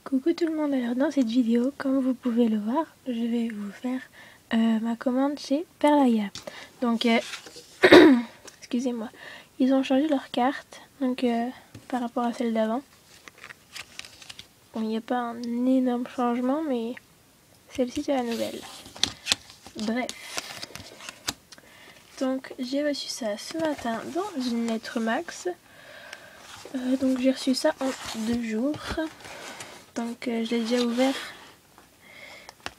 Coucou tout le monde, alors dans cette vidéo, comme vous pouvez le voir, je vais vous faire ma commande chez Perlaya. Donc, excusez-moi, ils ont changé leur carte, donc par rapport à celle d'avant. Bon, il n'y a pas un énorme changement, mais celle-ci c'est la nouvelle. Bref. Donc j'ai reçu ça ce matin dans une lettre max. Donc j'ai reçu ça en 2 jours. Donc je l'ai déjà ouvert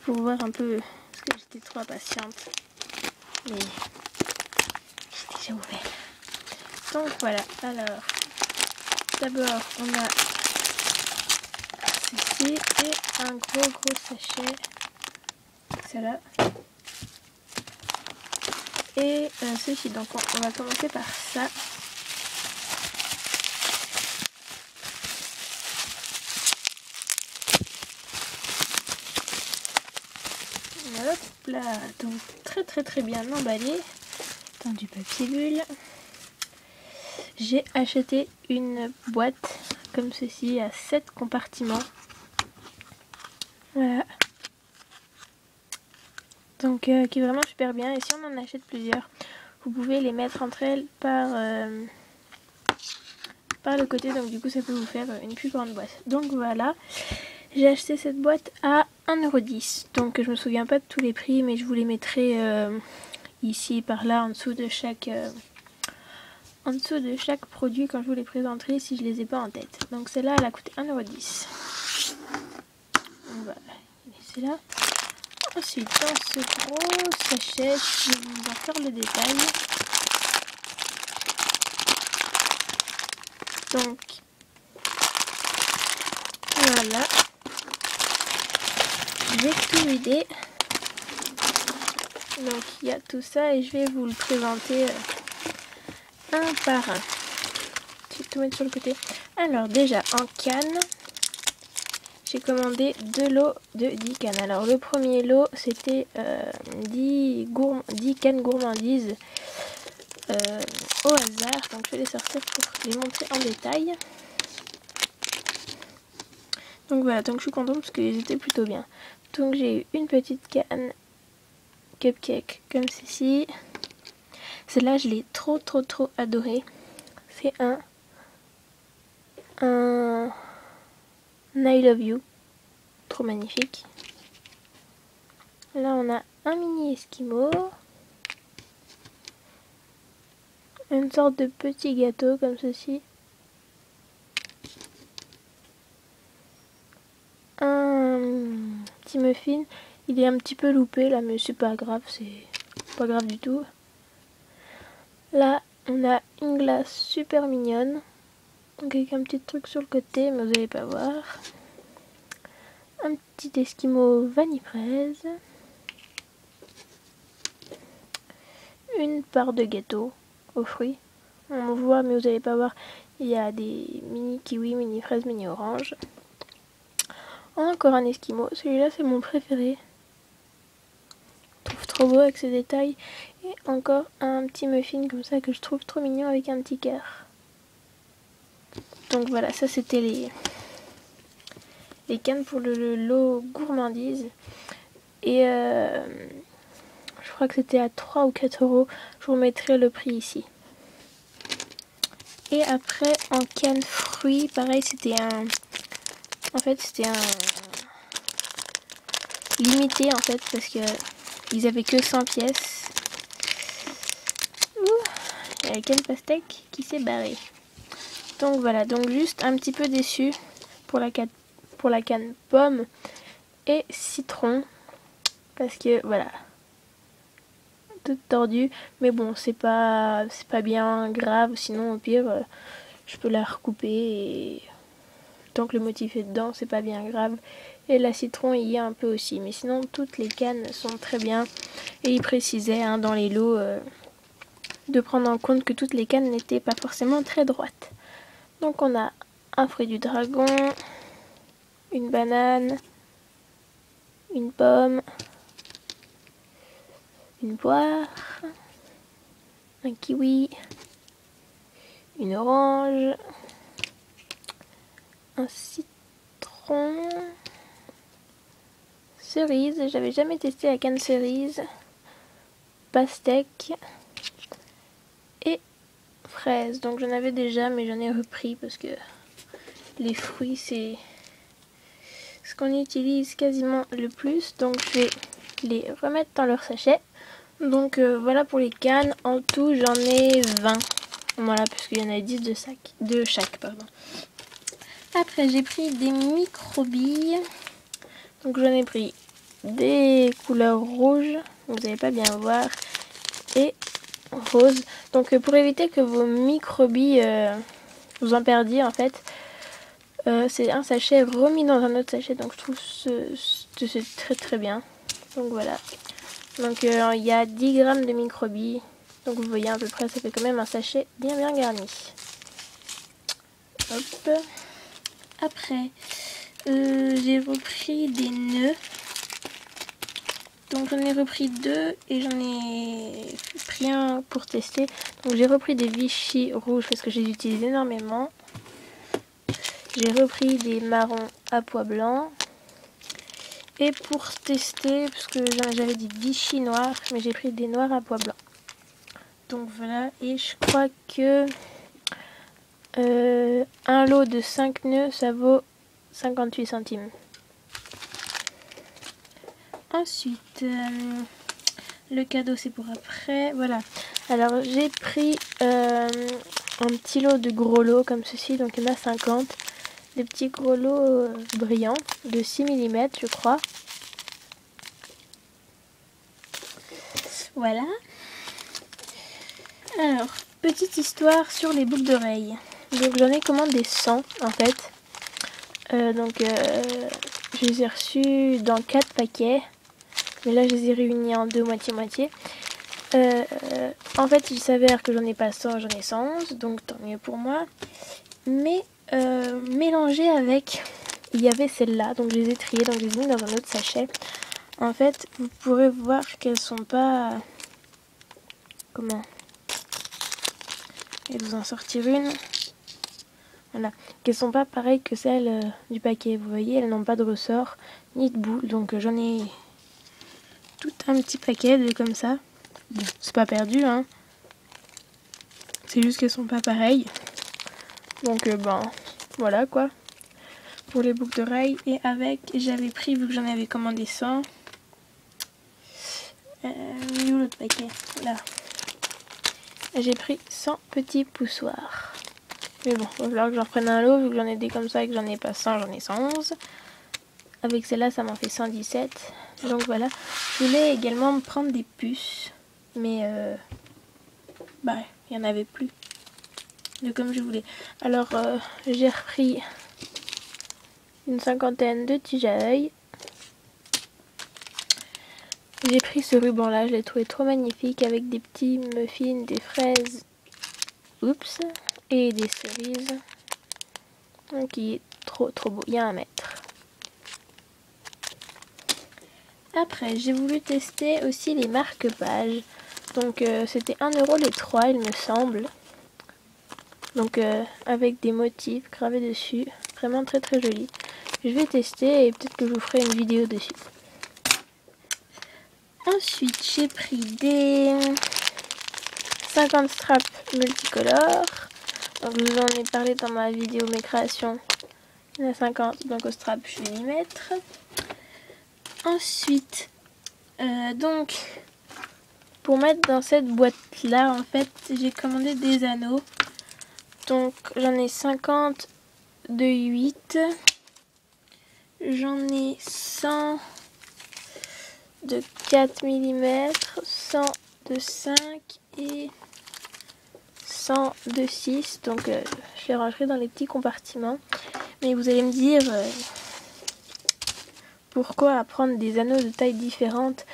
pour voir un peu, parce que j'étais trop impatiente. Mais j'ai déjà ouvert. Donc voilà, alors d'abord on a ceci et un gros sachet. Celle-là. Et ceci, donc on va commencer par ça. Hop là, donc très bien emballé dans du papier bulle. J'ai acheté une boîte comme ceci à 7 compartiments. Voilà. Donc qui est vraiment super bien, et si on en achète plusieurs, vous pouvez les mettre entre elles par le côté, donc du coup ça peut vous faire une plus grande boîte. Donc voilà, j'ai acheté cette boîte à 1,10 €. Donc je me souviens pas de tous les prix, mais je vous les mettrai ici, par là, en dessous de chaque produit quand je vous les présenterai si je les ai pas en tête. Donc celle-là elle a coûté 1,10 €. Donc voilà, c'est là. Ensuite, dans ce gros sachet, je vais vous en faire le détail. Donc, voilà. Je vais tout vider. Donc, il y a tout ça et je vais vous le présenter un par un. Je vais tout mettre sur le côté. Alors, déjà, en canne, j'ai commandé 2 lots de 10 cannes. Alors, le premier lot, c'était 10 cannes gourmandises au hasard. Donc, je vais les sortir pour les montrer en détail. Donc voilà, donc je suis contente parce qu'ils étaient plutôt bien. Donc j'ai eu une petite canne cupcake comme ceci. Celle-là, je l'ai trop adorée. C'est un I Love You. Trop magnifique. Là, on a un mini esquimau. Une sorte de petit gâteau comme ceci. Un petit muffin. Il est un petit peu loupé là, mais c'est pas grave, c'est pas grave du tout. Là, on a une glace super mignonne. Donc avec un petit truc sur le côté, mais vous n'allez pas voir. Un petit esquimau vanille fraise. Une part de gâteau aux fruits. On voit, mais vous n'allez pas voir. Il y a des mini kiwis, mini fraises, mini oranges. Encore un esquimau. Celui-là, c'est mon préféré. Je trouve trop beau avec ces détails. Et encore un petit muffin comme ça que je trouve trop mignon avec un petit cœur. Donc voilà, ça c'était les cannes pour le lot gourmandise. Et je crois que c'était à 3 ou 4 €. Je vous mettrai le prix ici. Et après, en canne fruits, pareil, c'était un... En fait, c'était un... limité, en fait, parce que ils avaient que 100 pièces. Ouh, il y a quel pastèque qui s'est barré. Donc voilà, donc juste un petit peu déçu pour la canne pomme et citron. Parce que, voilà, toute tordue, mais bon, c'est pas bien grave, sinon au pire je peux la recouper et tant que le motif est dedans, c'est pas bien grave. Et la citron il y a un peu aussi, mais sinon toutes les cannes sont très bien. Et il précisait dans les lots de prendre en compte que toutes les cannes n'étaient pas forcément très droites. Donc on a un fruit du dragon, une banane, une pomme, une poire, un kiwi, une orange, un citron, citron, cerise, j'avais jamais testé la canne cerise, pastèque et fraise. Donc j'en avais déjà mais j'en ai repris parce que les fruits c'est ce qu'on utilise quasiment le plus. Donc je vais les remettre dans leur sachet. Donc voilà pour les cannes, en tout j'en ai 20. Voilà, puisqu'il y en a 10 de chaque. Pardon. Après j'ai pris des micro-billes. Donc j'en ai pris des couleurs rouges, vous n'allez pas bien voir, et rose. Donc pour éviter que vos micro-billes vous en perdiez en fait, c'est un sachet remis dans un autre sachet. Donc je trouve que c'est très très bien. Donc voilà. Donc il y a 10 grammes de micro-billes. Donc vous voyez à peu près, ça fait quand même un sachet bien bien garni. Hop. Après, j'ai repris des nœuds. Donc j'en ai repris 2 et j'en ai pris un pour tester. Donc j'ai repris des Vichy rouges parce que je les utilise énormément. J'ai repris des marrons à pois blanc. Et pour tester, parce que j'avais des Vichy noirs, mais j'ai pris des noirs à pois blanc. Donc voilà, et je crois que un lot de 5 nœuds, ça vaut 58 centimes. Ensuite, le cadeau c'est pour après. Voilà, alors j'ai pris un petit lot de gros lots comme ceci, donc il y en a 50. Des petits gros lots brillants de 6 mm je crois. Voilà. Alors, petite histoire sur les boucles d'oreilles. Donc j'en ai commandé 100 en fait. Je les ai reçus dans 4 paquets. Mais là je les ai réunis en 2 moitié-moitié. En fait il s'avère que j'en ai pas 100, j'en ai 111. Donc tant mieux pour moi. Mais mélangé avec, il y avait celle-là. Donc je les ai triées, donc je les ai mis dans un autre sachet. En fait vous pourrez voir qu'elles sont pas... Comment ? Et vous en sortir une. Voilà. Qu'elles sont pas pareilles que celles du paquet. Vous voyez, elles n'ont pas de ressort ni de boule. Donc j'en ai tout un petit paquet de comme ça. Bon, c'est pas perdu, hein. C'est juste qu'elles sont pas pareilles. Donc ben voilà quoi. Pour les boucles d'oreilles. Et avec, j'avais pris, vu que j'en avais commandé 100. Où l'autre paquet? Là. J'ai pris 100 petits poussoirs. Mais bon, il va falloir que j'en prenne un lot, vu que j'en ai des comme ça et que j'en ai pas 100, j'en ai 111. Avec celle-là, ça m'en fait 117. Donc voilà. Je voulais également me prendre des puces. Mais bah, il n'y en avait plus. De comme je voulais. Alors, j'ai repris une cinquantaine de tiges à œil. J'ai pris ce ruban-là, je l'ai trouvé trop magnifique avec des petits muffins, des fraises, oups, et des cerises. Donc il est trop beau, il y a 1 mètre. Après, j'ai voulu tester aussi les marque-pages. Donc c'était 1 € les 3, il me semble. Donc avec des motifs gravés dessus, vraiment très joli. Je vais tester et peut-être que je vous ferai une vidéo dessus. Ensuite, j'ai pris des 50 straps multicolores. Donc, je vous en ai parlé dans ma vidéo mes créations. Il y en a 50, donc au strap, je vais y mettre. Ensuite, donc, pour mettre dans cette boîte-là, en fait, j'ai commandé des anneaux. Donc, j'en ai 50 de 8. J'en ai 100 de 4 mm, 100 de 5 et 100 de 6. Donc je les rangerai dans les petits compartiments. Mais vous allez me dire pourquoi prendre des anneaux de taille différente?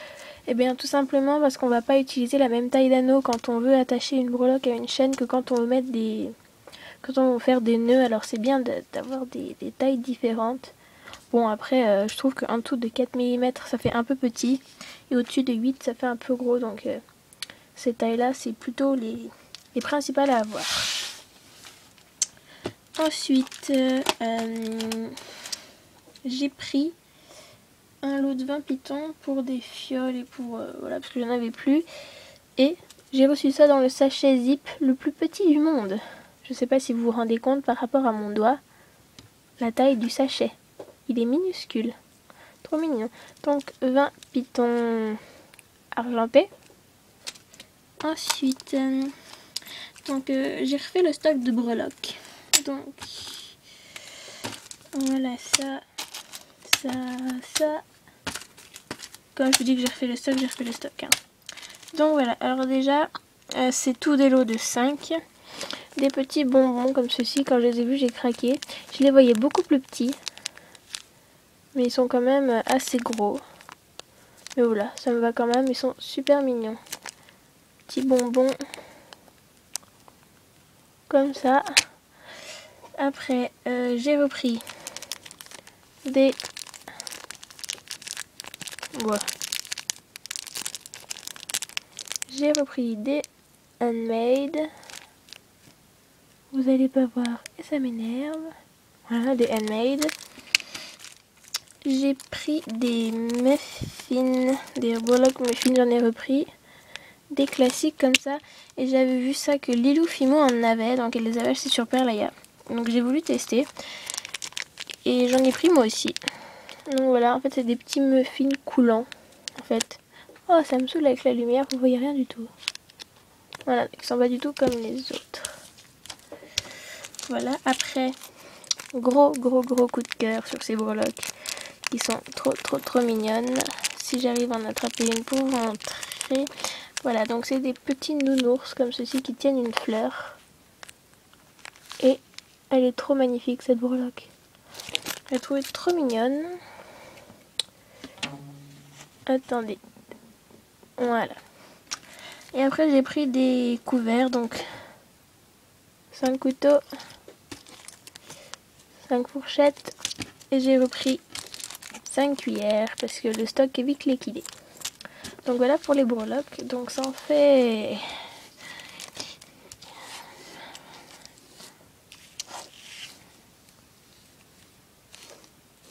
Eh bien tout simplement parce qu'on va pas utiliser la même taille d'anneau quand on veut attacher une breloque à une chaîne que quand on veut mettre quand on veut faire des nœuds. Alors c'est bien d'avoir des tailles différentes. Bon après je trouve qu'en dessous de 4 mm ça fait un peu petit et au-dessus de 8 ça fait un peu gros, donc ces tailles là c'est plutôt les principales à avoir. Ensuite j'ai pris un lot de 20 pitons pour des fioles et pour voilà, parce que j'en avais plus, et j'ai reçu ça dans le sachet zip le plus petit du monde. Je sais pas si vous vous rendez compte par rapport à mon doigt la taille du sachet, il est minuscule, trop mignon. Donc 20 pitons argentés. Ensuite donc j'ai refait le stock de breloques, donc voilà, ça. Quand je vous dis que j'ai refait le stock, j'ai refait le stock. Hein. Donc voilà, alors déjà, c'est tout des lots de 5. Des petits bonbons comme ceci, quand je les ai vus, j'ai craqué. Je les voyais beaucoup plus petits. Mais ils sont quand même assez gros. Mais voilà, ça me va quand même, ils sont super mignons. Petits bonbons. Comme ça. Après, j'ai repris des... Voilà. J'ai repris des handmade. Vous allez pas voir et ça m'énerve. Voilà, des handmade. J'ai pris des muffins, des breloques muffins, j'en ai repris. Des classiques comme ça. Et j'avais vu ça que Lilou Fimo en avait, donc elle les avait achetés sur Perlaya. Donc j'ai voulu tester. Et j'en ai pris moi aussi. Donc voilà, en fait c'est des petits muffins coulants. En fait. Oh, ça me saoule avec la lumière, vous voyez rien du tout. Voilà, ils sont pas du tout comme les autres. Voilà, après, gros coup de cœur sur ces breloques. Ils sont trop mignonnes. Si j'arrive à en attraper une pour vous montrer. Voilà, donc c'est des petits nounours comme ceci qui tiennent une fleur. Et elle est trop magnifique cette breloque. Je l'ai trouvée trop mignonne. Attendez. Voilà. Et après j'ai pris des couverts, donc 5 couteaux, 5 fourchettes. Et j'ai repris 5 cuillères parce que le stock est vite liquidé. Donc voilà pour les breloques. Donc ça en fait...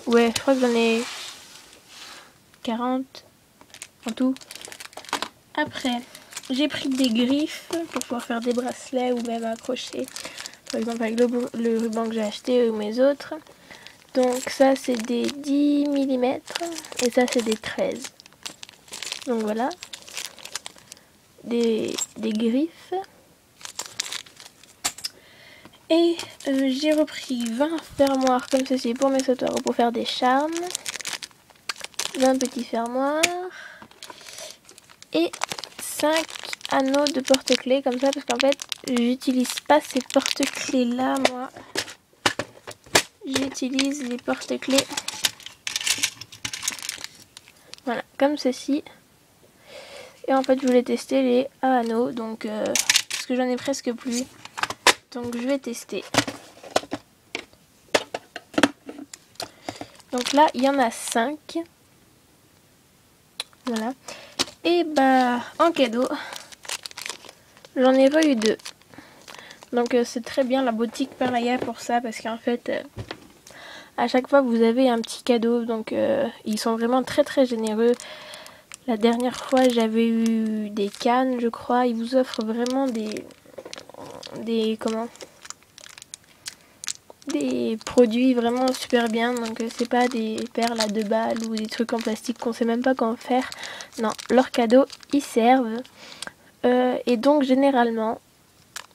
Ouais, je crois que j'en ai 40 en tout. Après, j'ai pris des griffes pour pouvoir faire des bracelets ou même accrocher. Par exemple avec le ruban que j'ai acheté ou mes autres. Donc ça c'est des 10 mm et ça c'est des 13. Donc voilà. Des griffes. Et j'ai repris 20 fermoirs comme ceci pour mes sautoirs ou pour faire des charmes. 20 petits fermoirs. Et 5 anneaux de porte-clés comme ça parce qu'en fait j'utilise pas ces porte-clés là moi. J'utilise les porte-clés. Voilà, comme ceci. Et en fait je voulais tester les à anneaux donc parce que j'en ai presque plus. Donc je vais tester. Donc là il y en a 5. Voilà. Et bah en cadeau, j'en ai pas eu 2. Donc c'est très bien la boutique Perlaya pour ça parce qu'en fait à chaque fois vous avez un petit cadeau. Donc ils sont vraiment très généreux. La dernière fois j'avais eu des cannes je crois. Ils vous offrent vraiment des produits vraiment super bien. Donc c'est pas des perles à 2 balles ou des trucs en plastique qu'on sait même pas comment faire. Non, leurs cadeaux ils servent. Et donc généralement,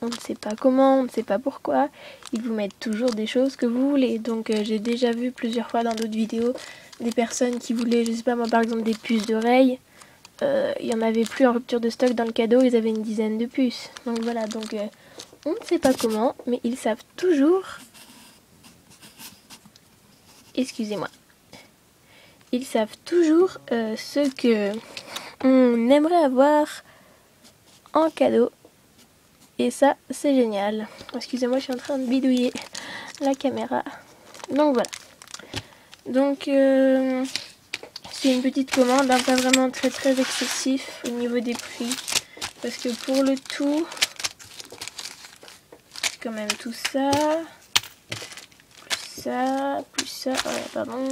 on ne sait pas comment, on ne sait pas pourquoi, ils vous mettent toujours des choses que vous voulez. Donc j'ai déjà vu plusieurs fois dans d'autres vidéos des personnes qui voulaient, je sais pas moi par exemple des puces d'oreilles. Il y en avait plus en rupture de stock dans le cadeau, ils avaient une dizaine de puces. Donc voilà, donc on ne sait pas comment, mais ils savent toujours... Excusez-moi. Ils savent toujours ce que on aimerait avoir en cadeau. Et ça, c'est génial. Excusez-moi, je suis en train de bidouiller la caméra. Donc voilà. Donc c'est une petite commande, hein, pas vraiment très excessif au niveau des prix. Parce que pour le tout, quand même tout ça, plus ça, plus ça, pardon,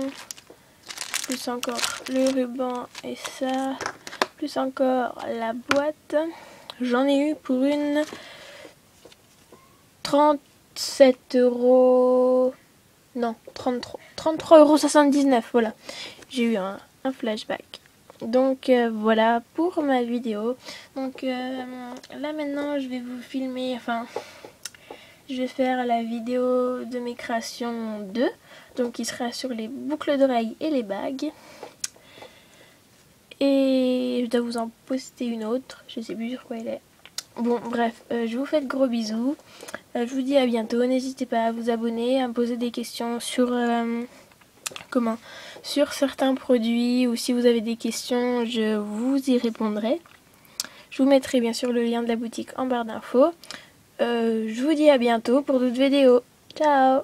plus encore le ruban et ça, plus encore la boîte. J'en ai eu pour une 37 euros, non, 33,79 €, voilà. J'ai eu un flashback. Donc voilà pour ma vidéo. Donc là maintenant je vais vous filmer, enfin je vais faire la vidéo de mes créations 2, donc qui sera sur les boucles d'oreilles et les bagues. Et je dois vous en poster une autre, je sais plus sur quoi elle est. Bon bref, je vous fais de gros bisous. Je vous dis à bientôt, n'hésitez pas à vous abonner, à me poser des questions sur sur certains produits, ou si vous avez des questions, je vous y répondrai. Je vous mettrai bien sûr le lien de la boutique en barre d'infos. Je vous dis à bientôt pour d'autres vidéos. Ciao!